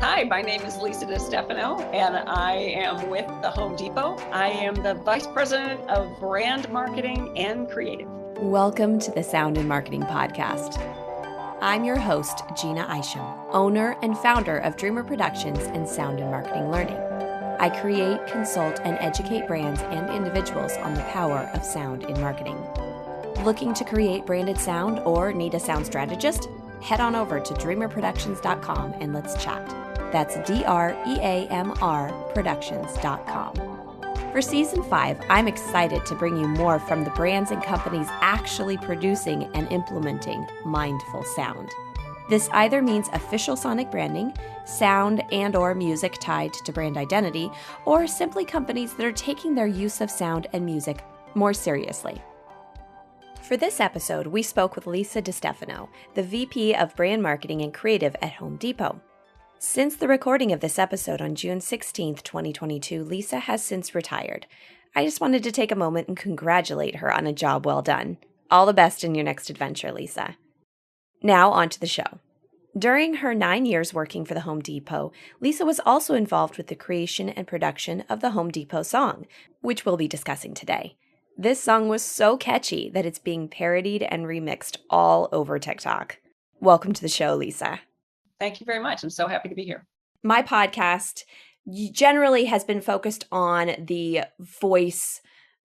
Hi, my name is Lisa Destefano, and I am with the Home Depot. I am the Vice President of Brand Marketing and Creative. Welcome to the Sound and Marketing Podcast. I'm your host, Gina Isham, owner and founder of Dreamr Productions and Sound and Marketing Learning. I create, consult, and educate brands and individuals on the power of sound in marketing. Looking to create branded sound or need a sound strategist? Head on over to dreamrproductions.com and let's chat. That's DREAMR Productions.com. For Season 5, I'm excited to bring you more from the brands and companies actually producing and implementing mindful sound. This either means official sonic branding, sound and or music tied to brand identity, or simply companies that are taking their use of sound and music more seriously. For this episode, we spoke with Lisa Destefano, the VP of Brand Marketing and Creative at Home Depot. Since the recording of this episode on June 16th, 2022, Lisa has since retired. I just wanted to take a moment and congratulate her on a job well done. All the best in your next adventure, Lisa. Now on to the show. During her 9 years working for the Home Depot, Lisa was also involved with the creation and production of the Home Depot song, which we'll be discussing today. This song was so catchy that it's being parodied and remixed all over TikTok. Welcome to the show, Lisa. Thank you very much. I'm so happy to be here. My podcast generally has been focused on the voice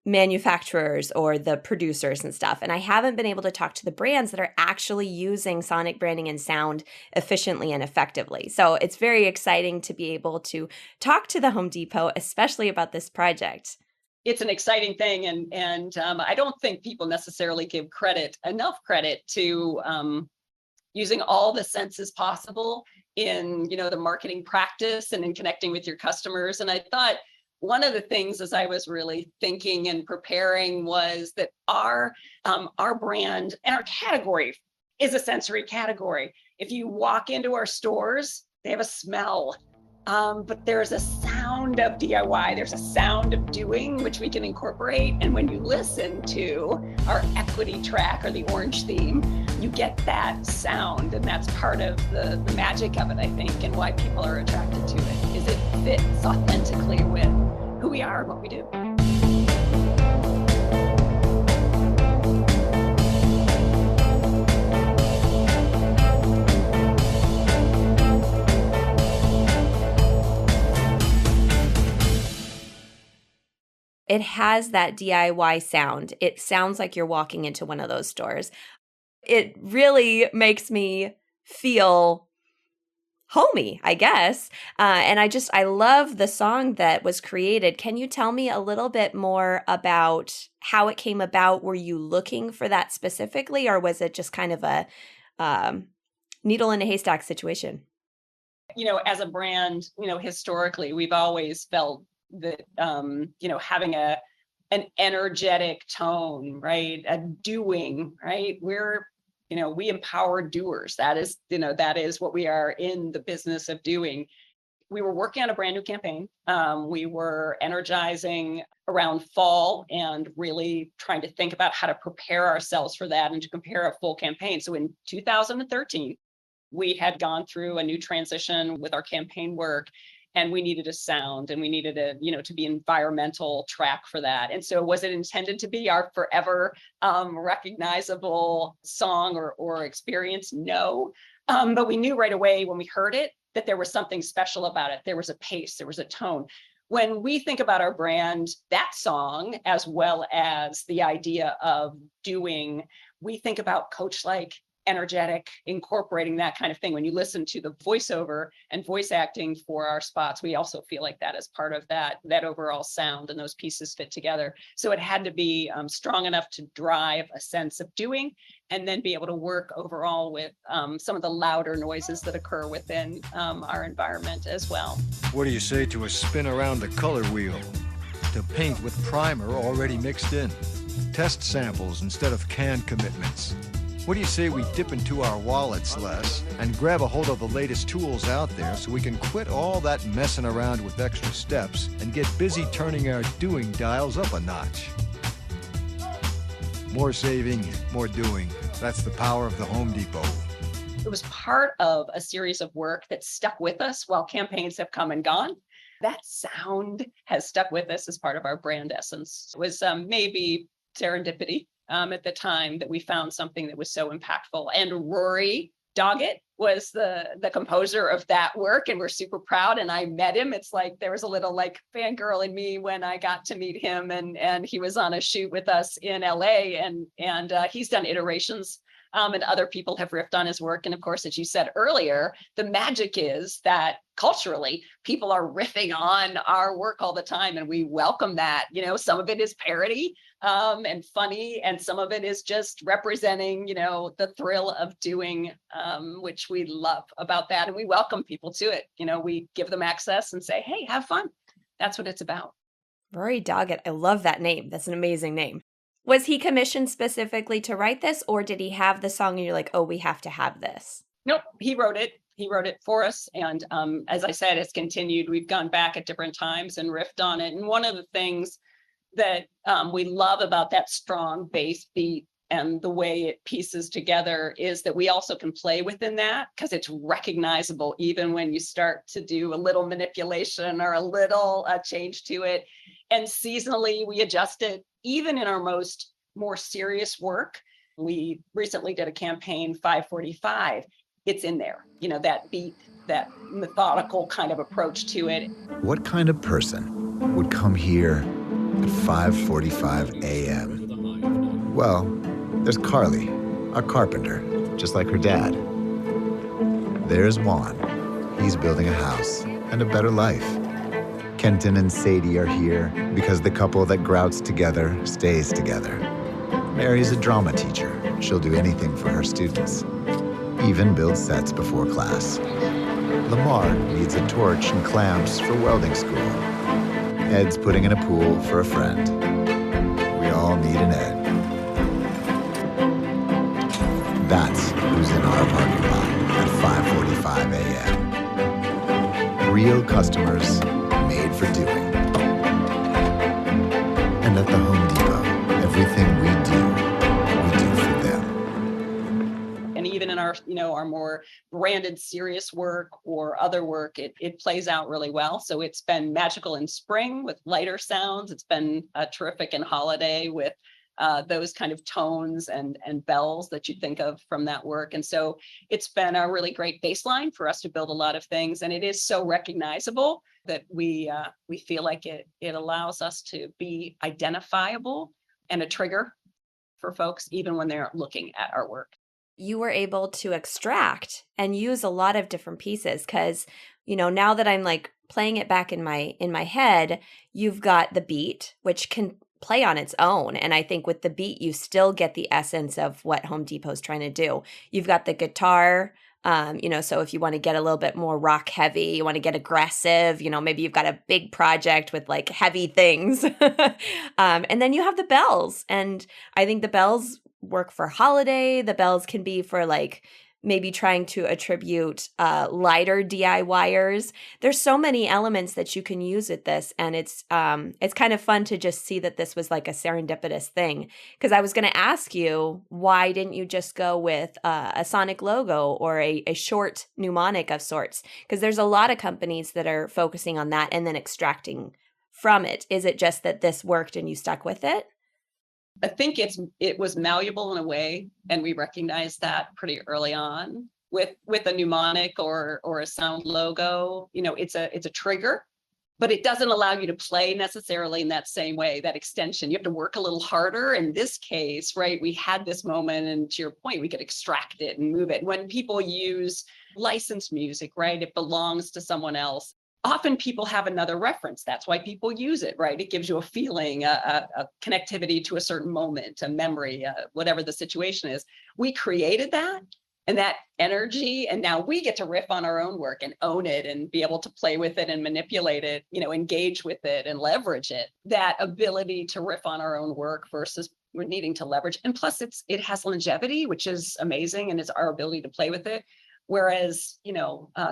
manufacturers or the producers and stuff. And I haven't been able to talk to the brands that are actually using sonic branding and sound efficiently and effectively. So it's very exciting to be able to talk to the Home Depot, especially about this project. It's an exciting thing. And I don't think people necessarily give enough credit to using all the senses possible in, the marketing practice and in connecting with your customers. And I thought one of the things as I was really thinking and preparing was that our brand and our category is a sensory category. If you walk into our stores, they have a smell. But there's a sound of DIY, there's a sound of doing, which we can incorporate. And when you listen to our equity track or the orange theme, you get that sound. And that's part of the magic of it, I think, and why people are attracted to it, is it fits authentically with who we are and what we do. It has that DIY sound. It sounds like you're walking into one of those stores. It really makes me feel homey, I guess. And I love the song that was created. Can you tell me a little bit more about how it came about? Were you looking for that specifically, or was it just kind of a needle in a haystack situation? As a brand, historically, we've always felt that having an energetic tone, right? A doing, right? We empower doers. That is what we are in the business of doing. We were working on a brand new campaign. We were energizing around fall and really trying to think about how to prepare ourselves for that and to compare a full campaign. So in 2013, we had gone through a new transition with our campaign work. And we needed a sound, and we needed to be environmental track for that. And so was it intended to be our forever recognizable song or experience? No. But we knew right away when we heard it that there was something special about it. There was a pace, there was a tone. When we think about our brand, that song, as well as the idea of doing, we think about coach-like, energetic, incorporating that kind of thing. When you listen to the voiceover and voice acting for our spots, we also feel like that is part of that overall sound, and those pieces fit together. So it had to be strong enough to drive a sense of doing, and then be able to work overall with some of the louder noises that occur within our environment as well. What do you say to a spin around the color wheel? To paint with primer already mixed in. Test samples instead of canned commitments. What do you say we dip into our wallets less and grab a hold of the latest tools out there so we can quit all that messing around with extra steps and get busy turning our doing dials up a notch? More saving, more doing. That's the power of the Home Depot. It was part of a series of work that stuck with us while campaigns have come and gone. That sound has stuck with us as part of our brand essence. It was maybe serendipity at the time that we found something that was so impactful. And Rory Doggett was the composer of that work, and we're super proud. And I met him. It's like there was a little like fangirl in me when I got to meet him, and he was on a shoot with us in LA, and he's done iterations. And other people have riffed on his work. And of course, as you said earlier, the magic is that culturally, people are riffing on our work all the time, and we welcome that. Some of it is parody and funny, and some of it is just representing, the thrill of doing, which we love about that. And we welcome people to it. We give them access and say, hey, have fun. That's what it's about. Rory Doggett. I love that name. That's an amazing name. Was he commissioned specifically to write this, or did he have the song and you're like, oh, we have to have this? Nope, he wrote it. He wrote it for us. And as I said, it's continued. We've gone back at different times and riffed on it. And one of the things that we love about that strong bass beat and the way it pieces together is that we also can play within that, because it's recognizable even when you start to do a little manipulation or a little change to it. And seasonally, we adjust it. Even in our more serious work, we recently did a campaign, 545. It's in there, that beat, that methodical kind of approach to it. What kind of person would come here at 5:45 a.m.? Well, there's Carly, a carpenter, just like her dad. There's Juan. He's building a house and a better life. Kenton and Sadie are here because the couple that grouts together stays together. Mary's a drama teacher. She'll do anything for her students, even build sets before class. Lamar needs a torch and clamps for welding school. Ed's putting in a pool for a friend. We all need an Ed. That's who's in our parking lot at 5:45 a.m. Real customers made for doing. And at the Home Depot, everything we do for them. And even in our, our more branded serious work or other work, it plays out really well. So it's been magical in spring with lighter sounds. It's been terrific in holiday with those kind of tones and bells that you think of from that work. And so it's been a really great baseline for us to build a lot of things. And it is so recognizable that we feel like it allows us to be identifiable and a trigger for folks, even when they're looking at our work. You were able to extract and use a lot of different pieces because, now that I'm like playing it back in my head, you've got the beat, which can play on its own. And I think with the beat, you still get the essence of what Home Depot is trying to do. You've got the guitar, so if you want to get a little bit more rock heavy, you want to get aggressive, maybe you've got a big project with like heavy things. And then you have the bells. And I think the bells work for holiday. The bells can be for like maybe trying to attribute lighter DIYers. There's so many elements that you can use with this, and it's kind of fun to just see that this was like a serendipitous thing. Because I was going to ask you, why didn't you just go with a sonic logo or a short mnemonic of sorts? Because there's a lot of companies that are focusing on that and then extracting from it. Is it just that this worked and you stuck with it? I think it was malleable in a way, and we recognized that pretty early on with a mnemonic or a sound logo. It's a trigger, but it doesn't allow you to play necessarily in that same way, that extension. You have to work a little harder. In this case, right, we had this moment, and to your point, we could extract it and move it. When people use licensed music, right, it belongs to someone else. Often people have another reference. That's why people use it, right? It gives you a feeling, a connectivity to a certain moment, a memory, whatever the situation is. We created that and that energy, and now we get to riff on our own work and own it and be able to play with it and manipulate it, engage with it and leverage it. That ability to riff on our own work versus we're needing to leverage. And plus it has longevity, which is amazing, and it's our ability to play with it. Whereas,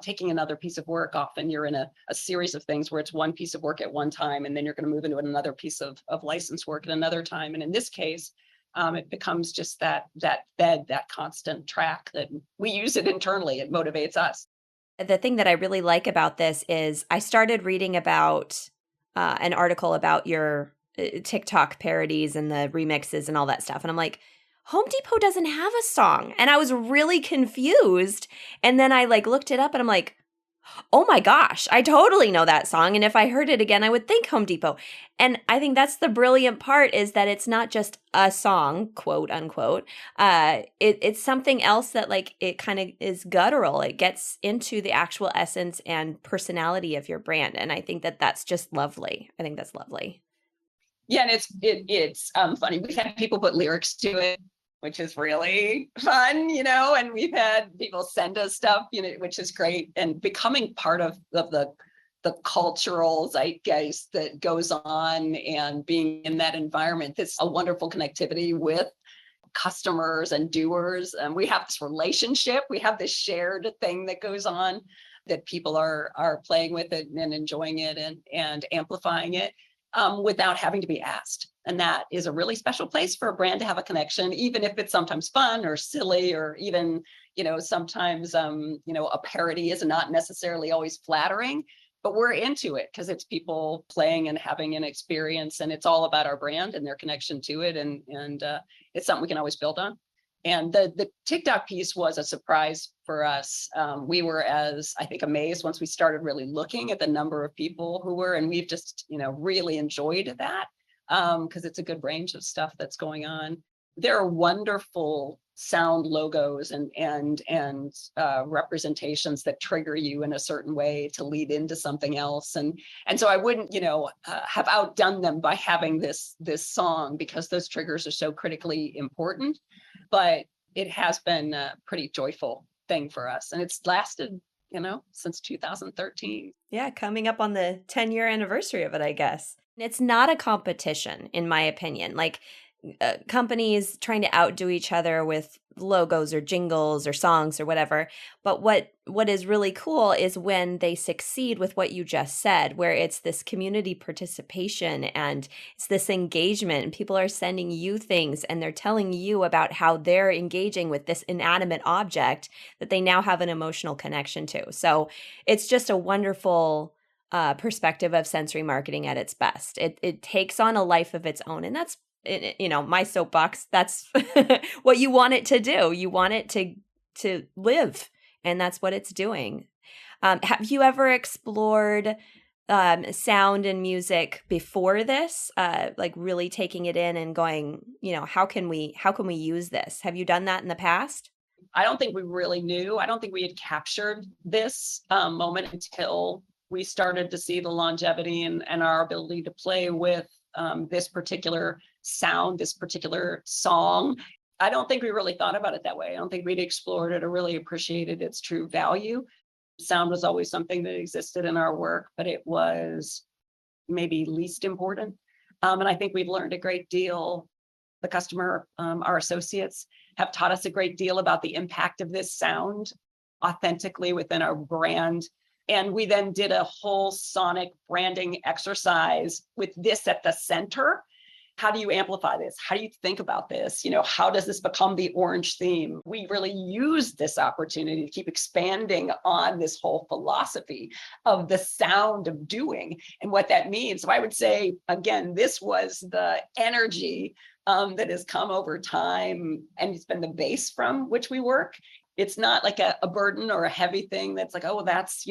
taking another piece of work, often you're in a series of things where it's one piece of work at one time, and then you're going to move into another piece of licensed work at another time. And in this case, It becomes just that bed, that constant track that we use it internally. It motivates us. The thing that I really like about this is I started reading about an article about your TikTok parodies and the remixes and all that stuff. And I'm like, Home Depot doesn't have a song. And I was really confused. And then I looked it up and I'm like, oh my gosh, I totally know that song. And if I heard it again, I would think Home Depot. And I think that's the brilliant part, is that it's not just a song, quote unquote. It's something else that it kind of is guttural. It gets into the actual essence and personality of your brand. And I think that that's just lovely. I think that's lovely. Yeah, and it's funny. We've had people put lyrics to it, which is really fun, and we've had people send us stuff, which is great, and becoming part of the cultural zeitgeist that goes on, and being in that environment. It's a wonderful connectivity with customers and doers. And we have this relationship, we have this shared thing that goes on, that people are playing with it and enjoying it and amplifying it without having to be asked. And that is a really special place for a brand to have a connection, even if it's sometimes fun or silly, or even, sometimes, a parody is not necessarily always flattering, but we're into it because it's people playing and having an experience, and it's all about our brand and their connection to it. And it's something we can always build on. And the TikTok piece was a surprise for us. We were, as I think, amazed once we started really looking at the number of people who were, and we've just, really enjoyed that because it's a good range of stuff that's going on. There are wonderful sound logos and representations that trigger you in a certain way to lead into something else. And so I wouldn't, have outdone them by having this song, because those triggers are so critically important. But it has been a pretty joyful thing for us. And it's lasted, since 2013. Yeah, coming up on the 10-year anniversary of it, I guess. It's not a competition, in my opinion. Companies trying to outdo each other with logos or jingles or songs or whatever. But what is really cool is when they succeed with what you just said, where it's this community participation and it's this engagement, and people are sending you things and they're telling you about how they're engaging with this inanimate object that they now have an emotional connection to. So it's just a wonderful perspective of sensory marketing at its best. It takes on a life of its own, and that's, my soapbox, that's what you want it to do. You want it to live, and that's what it's doing. Have you ever explored sound and music before this, really taking it in and going, how can we use this? Have you done that in the past? I don't think we really knew. I don't think we had captured this moment until we started to see the longevity and our ability to play with this particular sound, this particular song. I don't think we really thought about it that way. I don't think we'd explored it or really appreciated its true value. Sound was always something that existed in our work, but it was maybe least important. And I think we've learned a great deal. The customer, our associates, have taught us a great deal about the impact of this sound authentically within our brand. And we then did a whole sonic branding exercise with this at the center. How do you amplify this? How do you think about this? How does this become the orange theme? We really used this opportunity to keep expanding on this whole philosophy of the sound of doing and what that means. So I would say, again, this was the energy that has come over time, and it's been the base from which we work. It's not like a burden or a heavy thing that's like, oh, that's,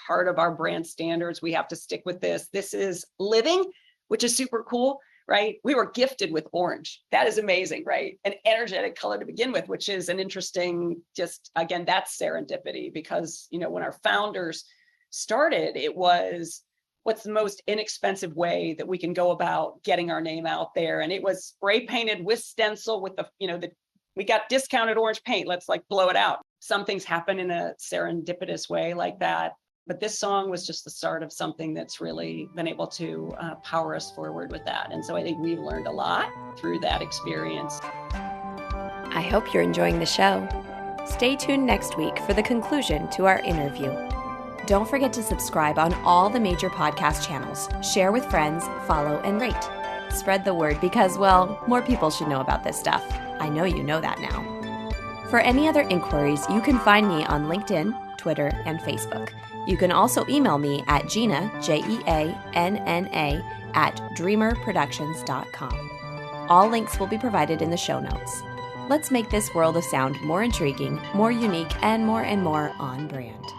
part of our brand standards. We have to stick with this. This is living, which is super cool, right? We were gifted with orange. That is amazing, right? An energetic color to begin with, which is an interesting, just again, that's serendipity, because, when our founders started, it was, what's the most inexpensive way that we can go about getting our name out there? And it was spray painted with stencil with we got discounted orange paint. Let's blow it out. Some things happen in a serendipitous way like that. But this song was just the start of something that's really been able to power us forward with that. And so I think we've learned a lot through that experience. I hope you're enjoying the show. Stay tuned next week for the conclusion to our interview. Don't forget to subscribe on all the major podcast channels, share with friends, follow, and rate. Spread the word because, well, more people should know about this stuff. I know you know that now. For any other inquiries, you can find me on LinkedIn, Twitter, and Facebook. You can also email me at Gina, Jeanna, @dreamrproductions.com. All links will be provided in the show notes. Let's make this world of sound more intriguing, more unique, and more on brand.